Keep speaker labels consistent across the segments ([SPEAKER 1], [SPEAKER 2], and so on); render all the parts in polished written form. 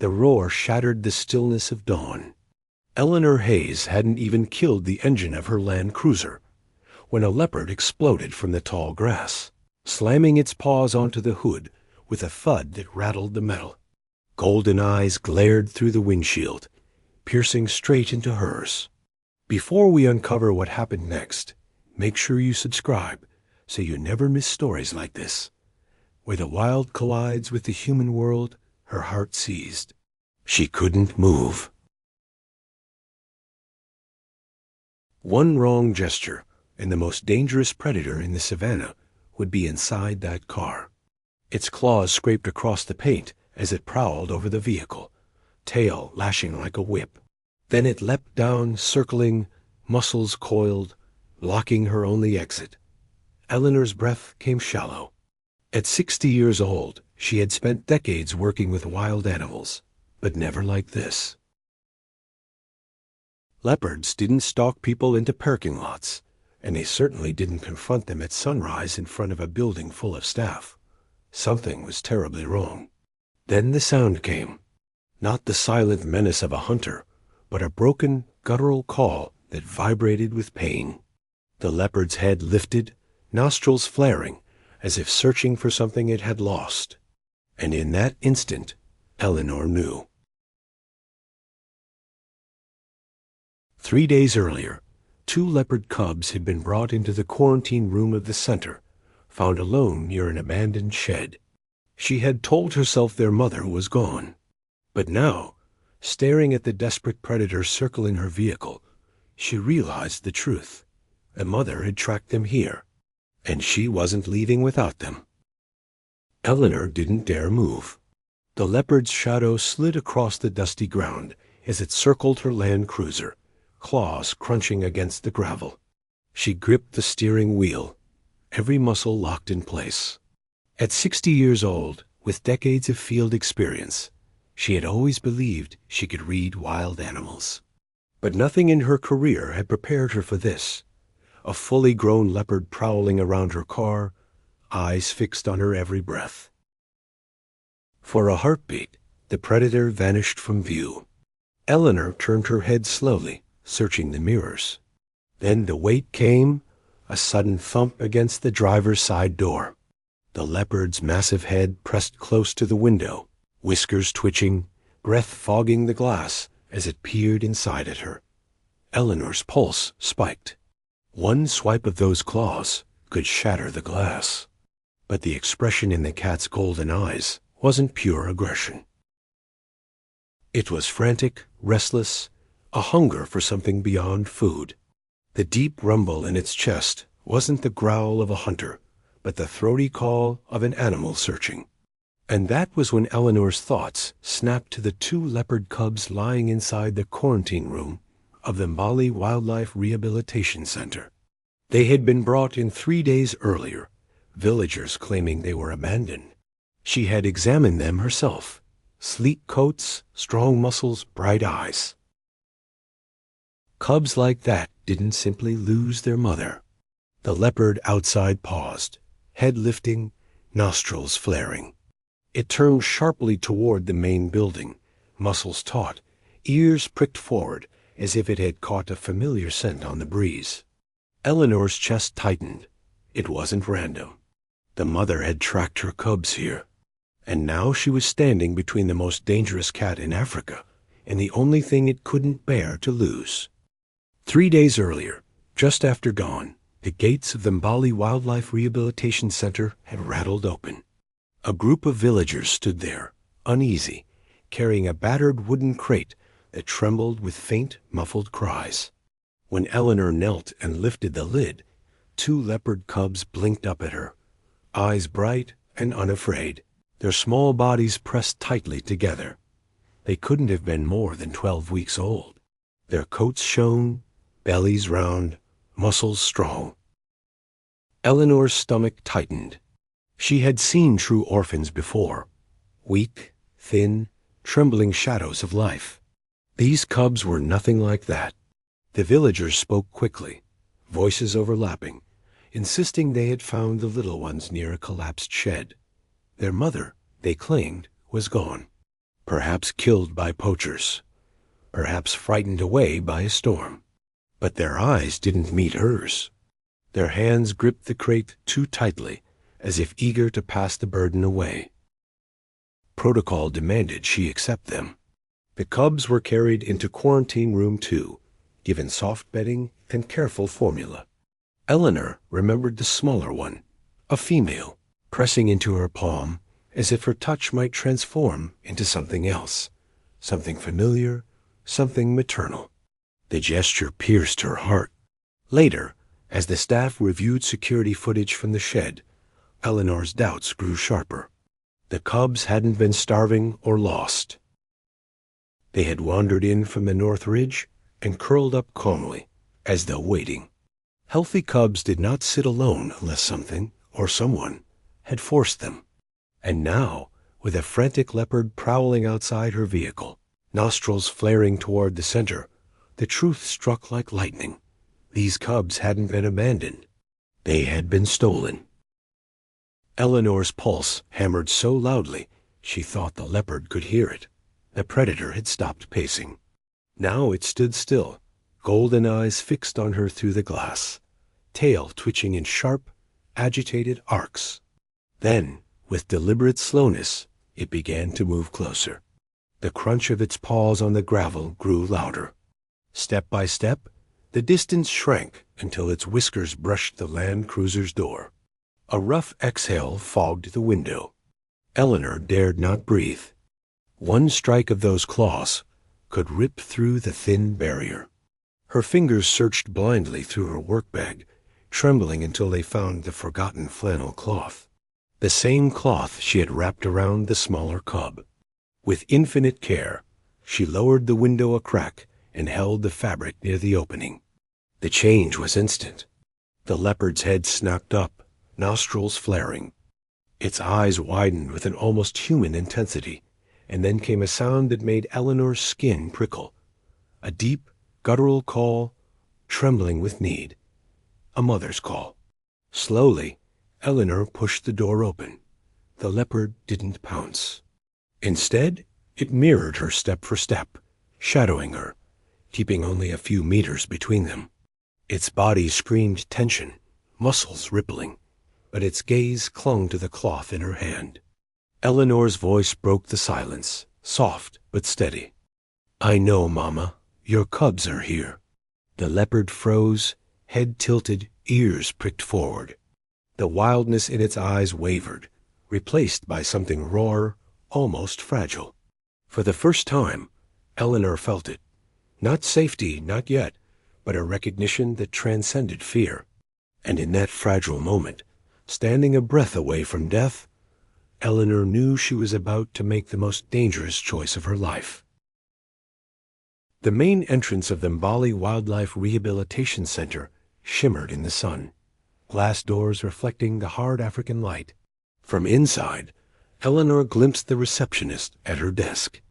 [SPEAKER 1] The roar shattered the stillness of dawn. Eleanor Hayes hadn't even killed the engine of her Land Cruiser when a leopard exploded from the tall grass, slamming its paws onto the hood with a thud that rattled the metal. Golden eyes glared through the windshield, piercing straight into hers. Before we uncover what happened next, make sure you subscribe so you never miss stories like this. Where the wild collides with the human world, her heart seized. She couldn't move. One wrong gesture, and the most dangerous predator in the savannah would be inside that car. Its claws scraped across the paint as it prowled over the vehicle, tail lashing like a whip. Then it leapt down, circling, muscles coiled, blocking her only exit. Eleanor's breath came shallow. At 60 years old, she had spent decades working with wild animals, but never like this. Leopards didn't stalk people into parking lots, and they certainly didn't confront them at sunrise in front of a building full of staff. Something was terribly wrong. Then the sound came. Not the silent menace of a hunter, but a broken, guttural call that vibrated with pain. The leopard's head lifted, nostrils flaring, as if searching for something it had lost. And in that instant, Eleanor knew. 3 days earlier, 2 leopard cubs had been brought into the quarantine room of the center, found alone near an abandoned shed. She had told herself their mother was gone. But now, staring at the desperate predator circling her vehicle, she realized the truth. A mother had tracked them here, and she wasn't leaving without them. Eleanor didn't dare move. The leopard's shadow slid across the dusty ground as it circled her Land Cruiser, claws crunching against the gravel. She gripped the steering wheel, every muscle locked in place. At 60 years old, with decades of field experience, she had always believed she could read wild animals. But nothing in her career had prepared her for this. A fully grown leopard prowling around her car, eyes fixed on her every breath. For a heartbeat, the predator vanished from view. Eleanor turned her head slowly, searching the mirrors. Then the weight came, a sudden thump against the driver's side door. The leopard's massive head pressed close to the window, whiskers twitching, breath fogging the glass as it peered inside at her. Eleanor's pulse spiked. One swipe of those claws could shatter the glass. But the expression in the cat's golden eyes wasn't pure aggression. It was frantic, restless, a hunger for something beyond food. The deep rumble in its chest wasn't the growl of a hunter, but the throaty call of an animal searching. And that was when Eleanor's thoughts snapped to the 2 leopard cubs lying inside the quarantine room of the Mbali Wildlife Rehabilitation Center. They had been brought in 3 days earlier, villagers claiming they were abandoned. She had examined them herself. Sleek coats, strong muscles, bright eyes. Cubs like that didn't simply lose their mother. The leopard outside paused, head lifting, nostrils flaring. It turned sharply toward the main building, muscles taut, ears pricked forward as if it had caught a familiar scent on the breeze. Eleanor's chest tightened. It wasn't random. The mother had tracked her cubs here, and now she was standing between the most dangerous cat in Africa and the only thing it couldn't bear to lose. 3 days earlier, just after dawn, the gates of the Mbali Wildlife Rehabilitation Center had rattled open. A group of villagers stood there, uneasy, carrying a battered wooden crate that trembled with faint, muffled cries. When Eleanor knelt and lifted the lid, 2 leopard cubs blinked up at her, eyes bright and unafraid, their small bodies pressed tightly together. They couldn't have been more than 12 weeks old. Their coats shone, bellies round, muscles strong. Eleanor's stomach tightened. She had seen true orphans before, weak, thin, trembling shadows of life. These cubs were nothing like that. The villagers spoke quickly, voices overlapping, insisting they had found the little ones near a collapsed shed. Their mother, they claimed, was gone. perhaps killed by poachers, perhaps frightened away by a storm. But their eyes didn't meet hers. Their hands gripped the crate too tightly, as if eager to pass the burden away. Protocol demanded she accept them. The cubs were carried into quarantine room 2, given soft bedding and careful formula. Eleanor remembered the smaller one, a female, pressing into her palm as if her touch might transform into something else, something familiar, something maternal. The gesture pierced her heart. Later, as the staff reviewed security footage from the shed, Eleanor's doubts grew sharper. The cubs hadn't been starving or lost. They had wandered in from the North Ridge and curled up calmly, as though waiting. Healthy cubs did not sit alone unless something, or someone, had forced them. And now, with a frantic leopard prowling outside her vehicle, nostrils flaring toward the center, the truth struck like lightning. These cubs hadn't been abandoned. They had been stolen. Eleanor's pulse hammered so loudly she thought the leopard could hear it. The predator had stopped pacing. Now it stood still, golden eyes fixed on her through the glass, tail twitching in sharp, agitated arcs. Then, with deliberate slowness, it began to move closer. The crunch of its paws on the gravel grew louder. Step by step, the distance shrank until its whiskers brushed the Land Cruiser's door. A rough exhale fogged the window. Eleanor dared not breathe. One strike of those claws could rip through the thin barrier. Her fingers searched blindly through her work bag, trembling until they found the forgotten flannel cloth. The same cloth she had wrapped around the smaller cub. With infinite care, she lowered the window a crack and held the fabric near the opening. The change was instant. The leopard's head snapped up, nostrils flaring. Its eyes widened with an almost human intensity, and then came a sound that made Eleanor's skin prickle. A deep, guttural call, trembling with need. A mother's call. Slowly, Eleanor pushed the door open. The leopard didn't pounce. Instead, it mirrored her step for step, shadowing her, keeping only a few meters between them. Its body screamed tension, muscles rippling, but its gaze clung to the cloth in her hand. Eleanor's voice broke the silence, soft but steady. "I know, Mama. Your cubs are here." The leopard froze, head tilted, ears pricked forward. The wildness in its eyes wavered, replaced by something raw, almost fragile. For the first time, Eleanor felt it. Not safety, not yet, but a recognition that transcended fear. And in that fragile moment, standing a breath away from death, Eleanor knew she was about to make the most dangerous choice of her life. The main entrance of the Mbali Wildlife Rehabilitation Center shimmered in the sun, glass doors reflecting the hard African light. From inside, Eleanor glimpsed the receptionist at her desk.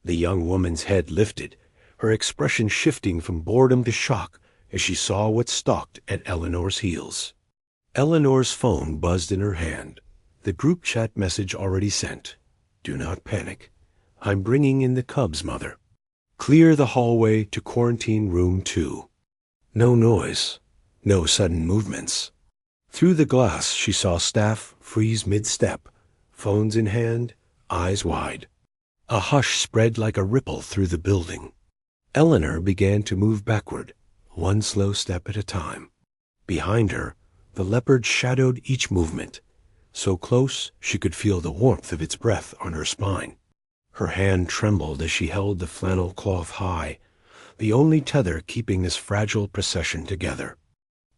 [SPEAKER 1] The young woman's head lifted, her expression shifting from boredom to shock as she saw what stalked at Eleanor's heels. Eleanor's phone buzzed in her hand. The group chat message already sent. "Do not panic. I'm bringing in the cubs, Mother. Clear the hallway to quarantine room 2. No noise. No sudden movements." Through the glass, she saw staff freeze mid-step, phones in hand, eyes wide. A hush spread like a ripple through the building. Eleanor began to move backward, one slow step at a time. Behind her, the leopard shadowed each movement, so close she could feel the warmth of its breath on her spine. Her hand trembled as she held the flannel cloth high, the only tether keeping this fragile procession together.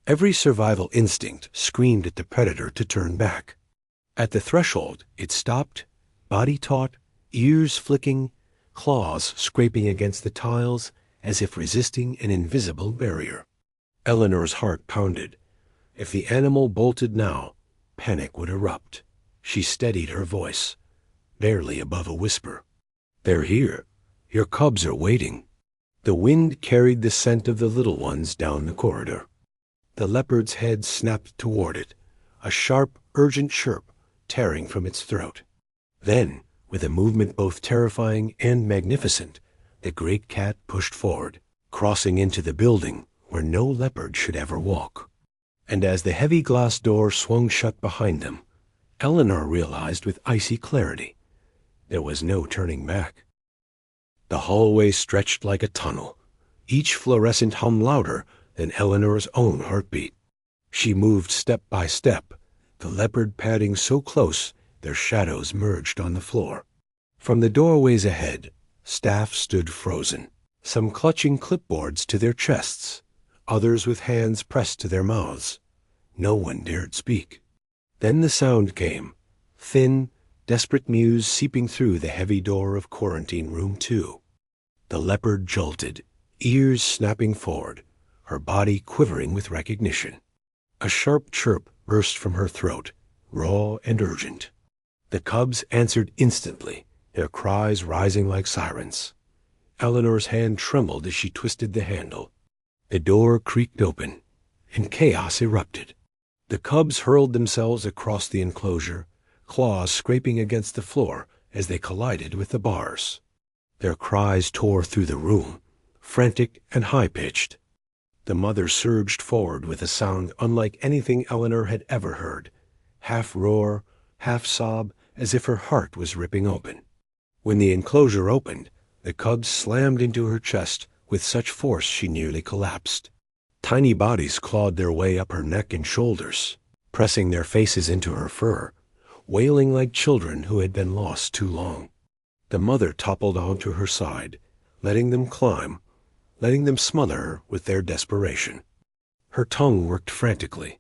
[SPEAKER 1] Every survival instinct screamed at the predator to turn back. At the threshold, it stopped, body taut, ears flicking, claws scraping against the tiles as if resisting an invisible barrier. Eleanor's heart pounded. If the animal bolted now, panic would erupt. She steadied her voice, barely above a whisper. "They're here. Your cubs are waiting." The wind carried the scent of the little ones down the corridor. The leopard's head snapped toward it, a sharp, urgent chirp tearing from its throat. Then, With a movement both terrifying and magnificent, the great cat pushed forward, crossing into the building where no leopard should ever walk. And as the heavy glass door swung shut behind them, Eleanor realized with icy clarity there was no turning back. The hallway stretched like a tunnel, each fluorescent hum louder than Eleanor's own heartbeat. She moved step by step, the leopard padding so close their shadows merged on the floor. From the doorways ahead, staff stood frozen, some clutching clipboards to their chests, others with hands pressed to their mouths. No one dared speak. Then the sound came, thin, desperate mews seeping through the heavy door of Quarantine Room 2. The leopard jolted, ears snapping forward, her body quivering with recognition. A sharp chirp burst from her throat, raw and urgent. The cubs answered instantly, their cries rising like sirens. Eleanor's hand trembled as she twisted the handle. The door creaked open, and chaos erupted. The cubs hurled themselves across the enclosure, claws scraping against the floor as they collided with the bars. Their cries tore through the room, frantic and high-pitched. The mother surged forward with a sound unlike anything Eleanor had ever heard, half roar, half sob, as if her heart was ripping open. When the enclosure opened, the cubs slammed into her chest with such force she nearly collapsed. Tiny bodies clawed their way up her neck and shoulders, pressing their faces into her fur, wailing like children who had been lost too long. The mother toppled onto her side, letting them climb, letting them smother her with their desperation. Her tongue worked frantically,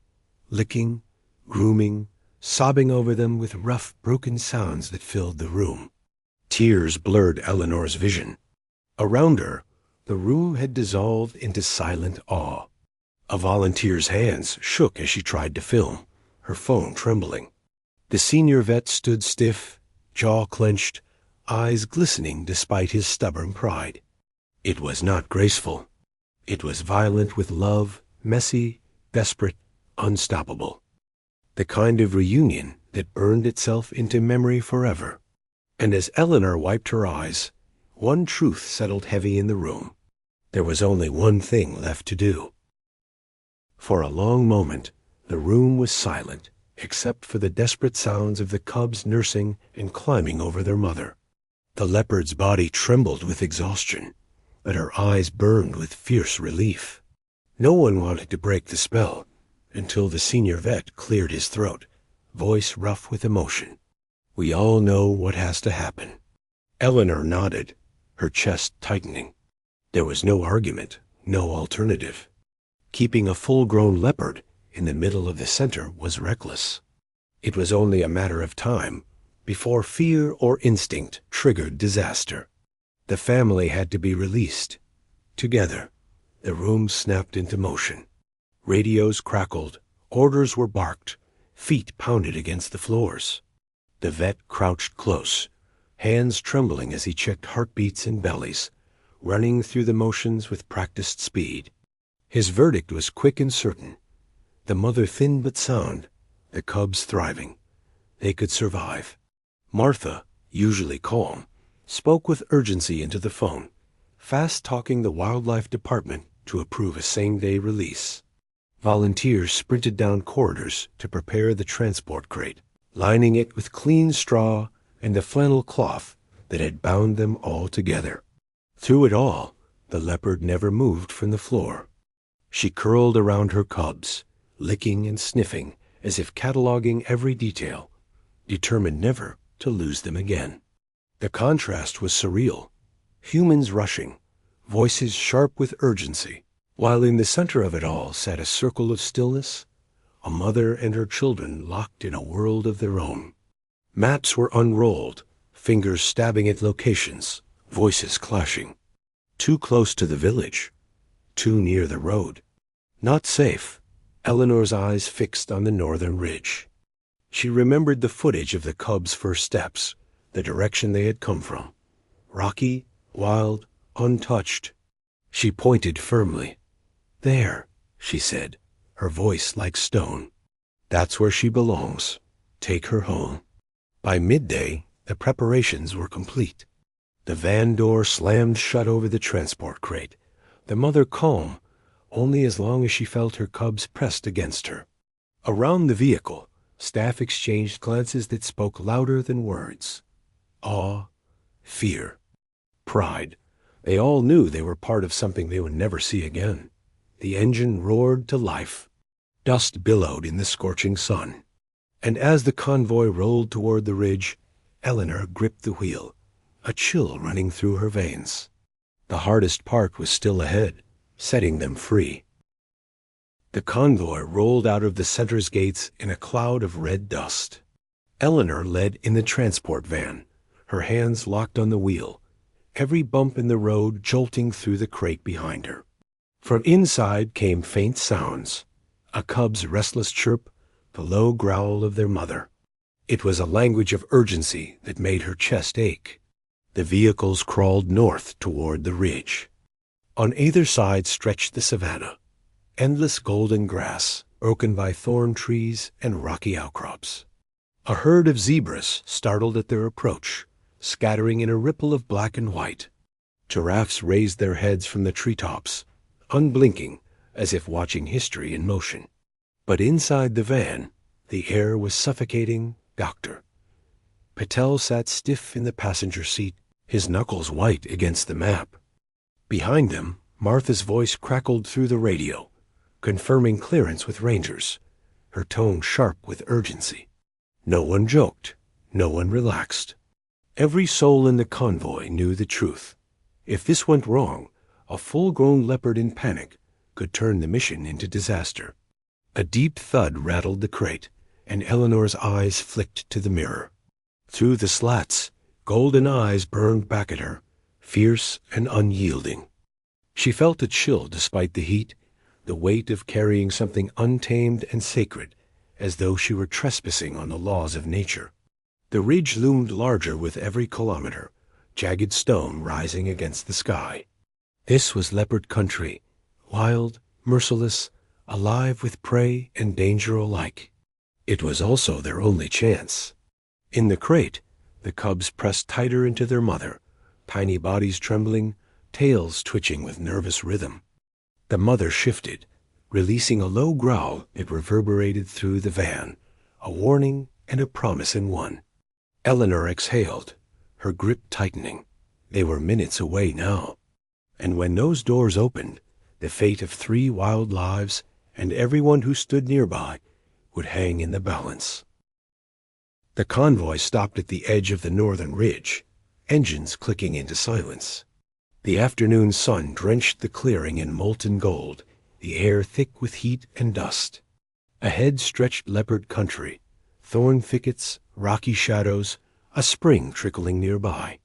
[SPEAKER 1] licking, grooming, sobbing over them with rough, broken sounds that filled the room. Tears blurred Eleanor's vision. Around her, the room had dissolved into silent awe. A volunteer's hands shook as she tried to film, her phone trembling. The senior vet stood stiff, jaw clenched, eyes glistening despite his stubborn pride. It was not graceful. It was violent with love, messy, desperate, unstoppable. The kind of reunion that burned itself into memory forever. And as Eleanor wiped her eyes, one truth settled heavy in the room. There was only one thing left to do. For a long moment, the room was silent, except for the desperate sounds of the cubs nursing and climbing over their mother. The leopard's body trembled with exhaustion, but her eyes burned with fierce relief. No one wanted to break the spell until the senior vet cleared his throat, voice rough with emotion. "We all know what has to happen." Eleanor nodded, her chest tightening. There was no argument, no alternative. Keeping a full-grown leopard in the middle of the center was reckless. It was only a matter of time before fear or instinct triggered disaster. The family had to be released. Together, the room snapped into motion. Radios crackled, orders were barked, feet pounded against the floors. The vet crouched close, hands trembling as he checked heartbeats and bellies, running through the motions with practiced speed. His verdict was quick and certain. The mother thin but sound, the cubs thriving. They could survive. Martha, usually calm, spoke with urgency into the phone, fast-talking the wildlife department to approve a same-day release. Volunteers sprinted down corridors to prepare the transport crate, lining it with clean straw and the flannel cloth that had bound them all together. Through it all, the leopard never moved from the floor. She curled around her cubs, licking and sniffing as if cataloging every detail, determined never to lose them again. The contrast was surreal. Humans rushing, voices sharp with urgency, while in the center of it all sat a circle of stillness, a mother and her children locked in a world of their own. Maps were unrolled, fingers stabbing at locations, voices clashing. Too close to the village, too near the road. Not safe. Eleanor's eyes fixed on the northern ridge. She remembered the footage of the cubs' first steps, the direction they had come from. Rocky, wild, untouched. She pointed firmly. "There," she said, her voice like stone. "That's where she belongs. Take her home." By midday, The preparations were complete. The van door slammed shut over the transport crate, the mother calm only as long as she felt her cubs pressed against her. Around the vehicle, staff exchanged glances that spoke louder than words. Awe, fear, pride. They all knew they were part of something they would never see again. The engine roared to life. Dust billowed in the scorching sun. And as the convoy rolled toward the ridge, Eleanor gripped the wheel, a chill running through her veins. The hardest part was still ahead, setting them free. The convoy rolled out of the center's gates in a cloud of red dust. Eleanor led in the transport van, her hands locked on the wheel, every bump in the road jolting through the crate behind her. From inside came faint sounds, a cub's restless chirp, the low growl of their mother. It was a language of urgency that made her chest ache. The vehicles crawled north toward the ridge. On either side stretched the savanna, endless golden grass, broken by thorn trees and rocky outcrops. A herd of zebras startled at their approach, scattering in a ripple of black and white. Giraffes raised their heads from the treetops, unblinking, as if watching history in motion. But inside the van, the air was suffocating. Doctor Patel sat stiff in the passenger seat, his knuckles white against the map. Behind them, Martha's voice crackled through the radio, confirming clearance with rangers, her tone sharp with urgency. No one joked, no one relaxed. Every soul in the convoy knew the truth. If this went wrong, a full-grown leopard in panic could turn the mission into disaster. A deep thud rattled the crate, and Eleanor's eyes flicked to the mirror. Through the slats, golden eyes burned back at her, fierce and unyielding. She felt a chill despite the heat, the weight of carrying something untamed and sacred, as though she were trespassing on the laws of nature. The ridge loomed larger with every kilometer, jagged stone rising against the sky. This was leopard country, wild, merciless, alive with prey and danger alike. It was also their only chance. In the crate, the cubs pressed tighter into their mother, tiny bodies trembling, tails twitching with nervous rhythm. The mother shifted, releasing a low growl that reverberated through the van, a warning and a promise in one. Eleanor exhaled, her grip tightening. They were minutes away now. And when those doors opened, the fate of 3 wild lives and everyone who stood nearby would hang in the balance. The convoy stopped at the edge of the northern ridge, engines clicking into silence. The afternoon sun drenched the clearing in molten gold, the air thick with heat and dust. Ahead stretched leopard country, thorn thickets, rocky shadows, a spring trickling nearby.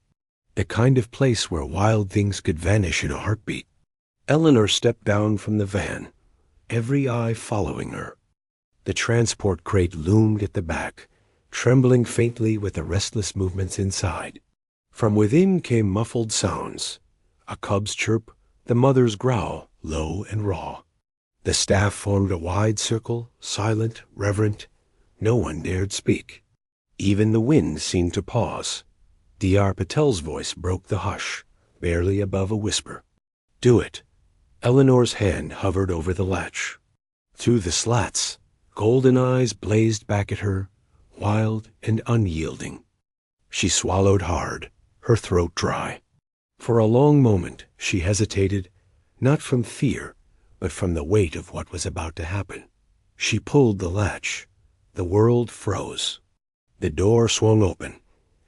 [SPEAKER 1] The kind of place where wild things could vanish in a heartbeat. Eleanor stepped down from the van, every eye following her. The transport crate loomed at the back, trembling faintly with the restless movements inside. From within came muffled sounds, a cub's chirp, the mother's growl, low and raw. The staff formed a wide circle, silent, reverent. No one dared speak. Even the wind seemed to pause. Dr. Patel's voice broke the hush, barely above a whisper. Do it. Eleanor's hand hovered over the latch. Through the slats, golden eyes blazed back at her, wild and unyielding. She swallowed hard, her throat dry. For a long moment she hesitated, not from fear, but from the weight of what was about to happen. She pulled the latch. The world froze. The door swung open,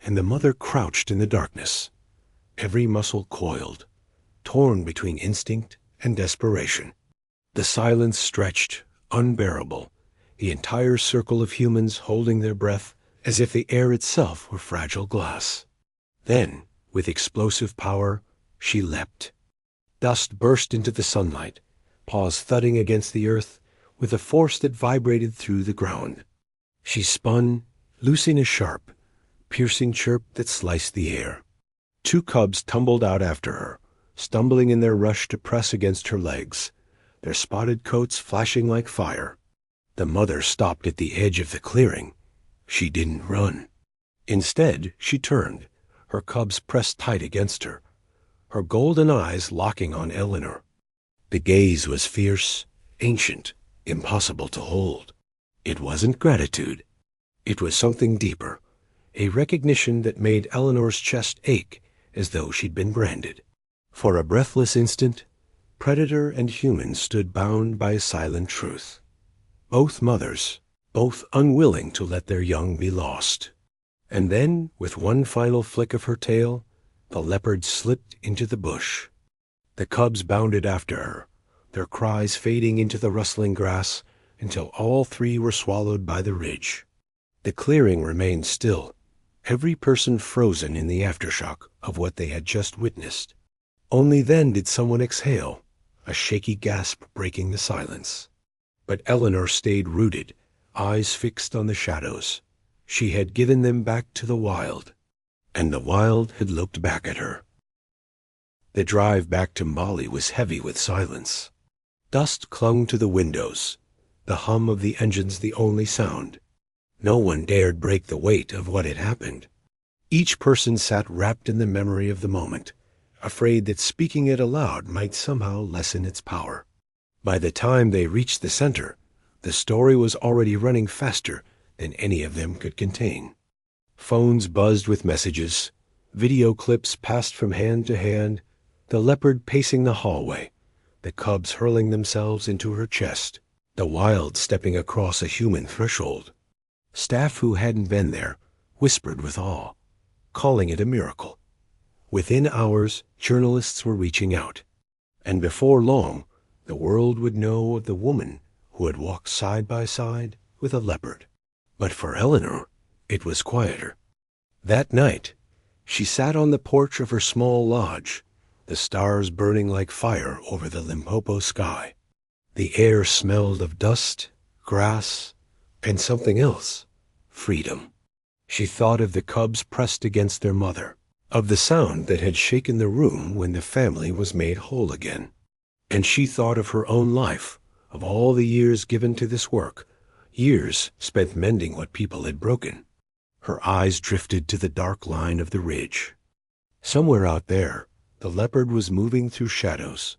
[SPEAKER 1] and the mother crouched in the darkness, every muscle coiled, torn between instinct and desperation. The silence stretched, unbearable, the entire circle of humans holding their breath as if the air itself were fragile glass. Then, with explosive power, she leapt. Dust burst into the sunlight, paws thudding against the earth with a force that vibrated through the ground. She spun, loosing a sharp, piercing chirp that sliced the air. 2 cubs tumbled out after her, stumbling in their rush to press against her legs, their spotted coats flashing like fire. The mother stopped at the edge of the clearing. She didn't run. Instead, she turned, her cubs pressed tight against her, her golden eyes locking on Eleanor. The gaze was fierce, ancient, impossible to hold. It wasn't gratitude. It was something deeper, a recognition that made Eleanor's chest ache as though she'd been branded. For a breathless instant, predator and human stood bound by a silent truth. Both mothers, both unwilling to let their young be lost. And then, with one final flick of her tail, the leopard slipped into the bush. The cubs bounded after her, their cries fading into the rustling grass until all three were swallowed by the ridge. The clearing remained still, every person frozen in the aftershock of what they had just witnessed. Only then did someone exhale, a shaky gasp breaking the silence. But Eleanor stayed rooted, eyes fixed on the shadows. She had given them back to the wild, and the wild had looked back at her. The drive back to Molly was heavy with silence. Dust clung to the windows, the hum of the engines the only sound. No one dared break the weight of what had happened. Each person sat wrapped in the memory of the moment, afraid that speaking it aloud might somehow lessen its power. By the time they reached the center, the story was already running faster than any of them could contain. Phones buzzed with messages, video clips passed from hand to hand, the leopard pacing the hallway, the cubs hurling themselves into her chest, the wild stepping across a human threshold. Staff who hadn't been there whispered with awe, calling it a miracle. Within hours, journalists were reaching out, and before long, the world would know of the woman who had walked side by side with a leopard. But for Eleanor, it was quieter. That night, she sat on the porch of her small lodge, the stars burning like fire over the Limpopo sky. The air smelled of dust, grass, and something else, freedom. She thought of the cubs pressed against their mother, of the sound that had shaken the room when the family was made whole again. And she thought of her own life, of all the years given to this work, years spent mending what people had broken. Her eyes drifted to the dark line of the ridge. Somewhere out there, the leopard was moving through shadows,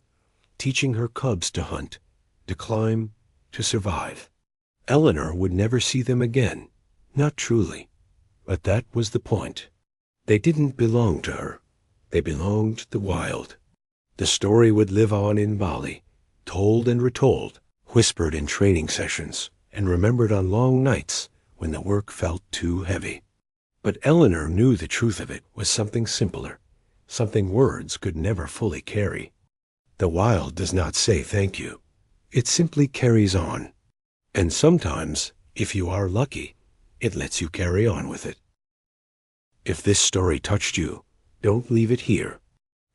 [SPEAKER 1] teaching her cubs to hunt, to climb, to survive. Eleanor would never see them again, not truly, but that was the point. They didn't belong to her. They belonged to the wild. The story would live on in Bali, told and retold, whispered in training sessions, and remembered on long nights when the work felt too heavy. But Eleanor knew the truth of it was something simpler, something words could never fully carry. The wild does not say thank you. It simply carries on. And sometimes, if you are lucky, it lets you carry on with it. If this story touched you, don't leave it here.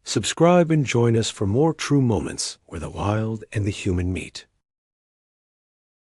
[SPEAKER 1] Subscribe and join us for more true moments where the wild and the human meet.